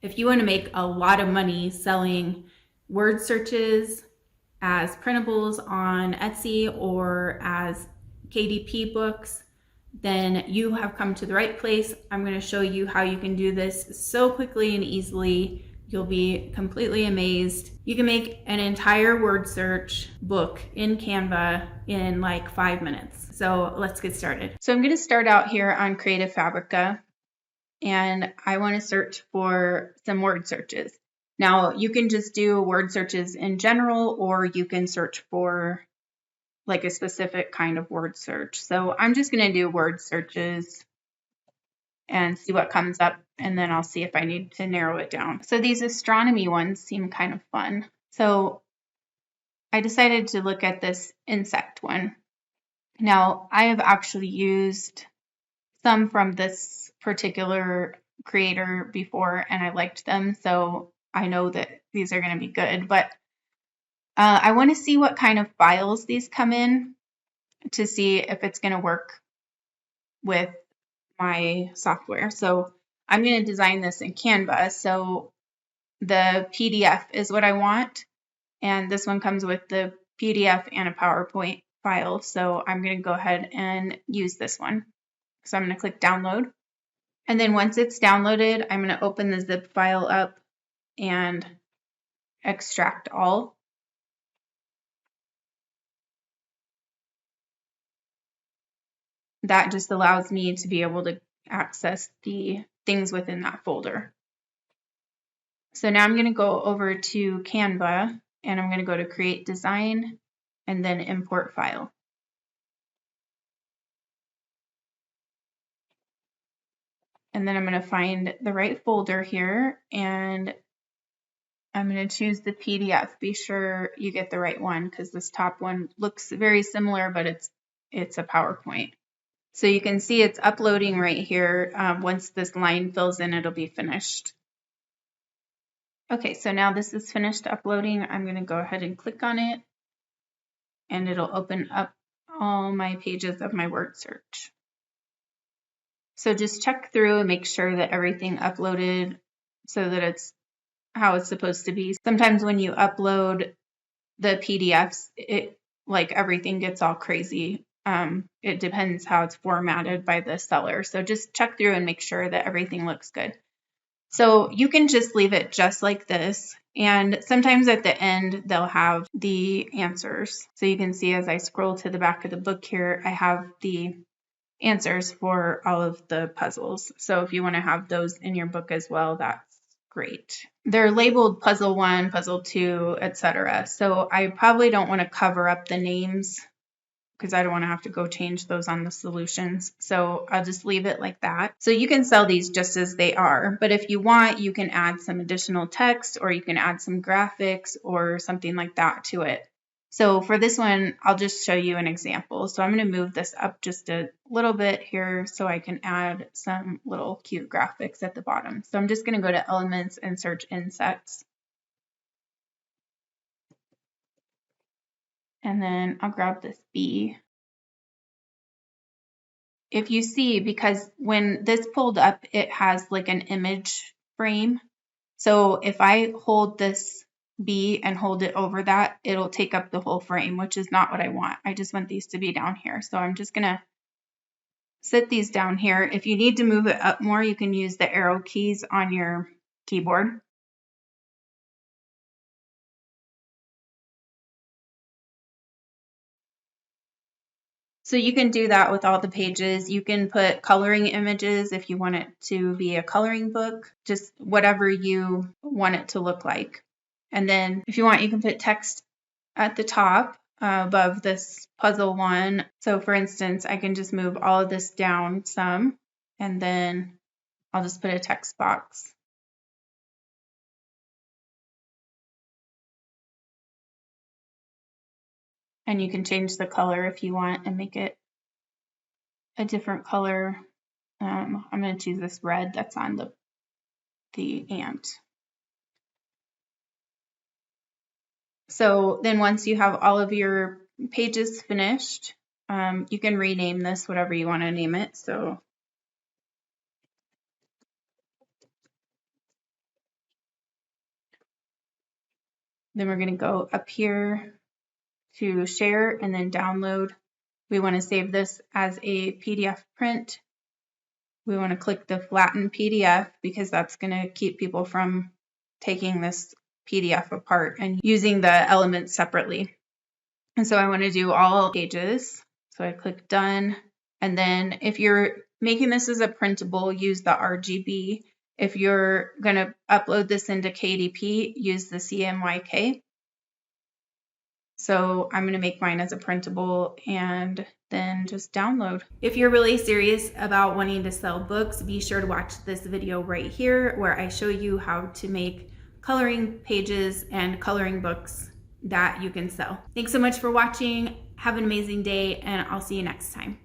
if you want to make a lot of money selling word searches as printables on Etsy or as KDP books, then you have come to the right place. I'm going to show you how you can do this so quickly and easily. You'll be completely amazed. You can make an entire word search book in Canva in like 5 minutes. So let's get started. So I'm going to start out here on Creative Fabrica, and I want to search for some word searches. Now you can just do word searches in general, or you can search for like a specific kind of word search. So I'm just going to do word searches and see what comes up, and then I'll see if I need to narrow it down. So these astronomy ones seem kind of fun. So I decided to look at this insect one. Now I have actually used some from this particular creator before and I liked them, so I know that these are going to be good, but I want to see what kind of files these come in to see if it's going to work with my software. So I'm going to design this in Canva. So the PDF is what I want, and this one comes with the PDF and a PowerPoint file. So I'm going to go ahead and use this one. So I'm going to click download. And then once it's downloaded, I'm going to open the zip file up and extract all. That just allows me to be able to access the things within that folder. So now I'm going to go over to Canva, and I'm going to go to Create Design and then Import File. And then I'm going to find the right folder here, and I'm going to choose the PDF. Be sure you get the right one because this top one looks very similar, but it's a PowerPoint. So you can see it's uploading right here. Once this line fills in, it'll be finished. Okay, so now this is finished uploading. I'm going to go ahead and click on it, and it'll open up all my pages of my word search. So just check through and make sure that everything uploaded so that it's how it's supposed to be. Sometimes when you upload the PDFs, like everything gets all crazy. It depends how it's formatted by the seller. So just check through and make sure that everything looks good. So you can just leave it just like this. And sometimes at the end, they'll have the answers. So you can see as I scroll to the back of the book here, I have the answers for all of the puzzles. So if you want to have those in your book as well, that's great. They're labeled puzzle 1, puzzle 2, etc. So I probably don't want to cover up the names because I don't want to have to go change those on the solutions. So I'll just leave it like that. So you can sell these just as they are, but if you want, you can add some additional text, or you can add some graphics or something like that to it. So for this one, I'll just show you an example. So I'm going to move this up just a little bit here so I can add some little cute graphics at the bottom. So I'm just going to go to Elements and search Insects. And then I'll grab this bee. If you see, because when this pulled up, it has like an image frame. So if I hold this bee and hold it over that, it'll take up the whole frame, which is not what I want. I just want these to be down here. So I'm just going to sit these down here. If you need to move it up more, you can use the arrow keys on your keyboard. So you can do that with all the pages. You can put coloring images if you want it to be a coloring book, just whatever you want it to look like. And then if you want, you can put text at the top above this puzzle 1. So for instance, I can just move all of this down some, and then I'll just put a text box. And you can change the color if you want and make it a different color. I'm going to choose this red that's on the ant. So then once you have all of your pages finished, you can rename this whatever you want to name it. So Then we're going to go up here to share and then download. We want to save this as a PDF print. We want to click the flatten PDF because that's going to keep people from taking this PDF apart and using the elements separately. And so I want to do all pages. So I click done. And then if you're making this as a printable, use the RGB. If you're going to upload this into KDP, use the CMYK. So I'm going to make mine as a printable and then just download. If you're really serious about wanting to sell books, be sure to watch this video right here where I show you how to make coloring pages and coloring books that you can sell. Thanks so much for watching. Have an amazing day, and I'll see you next time.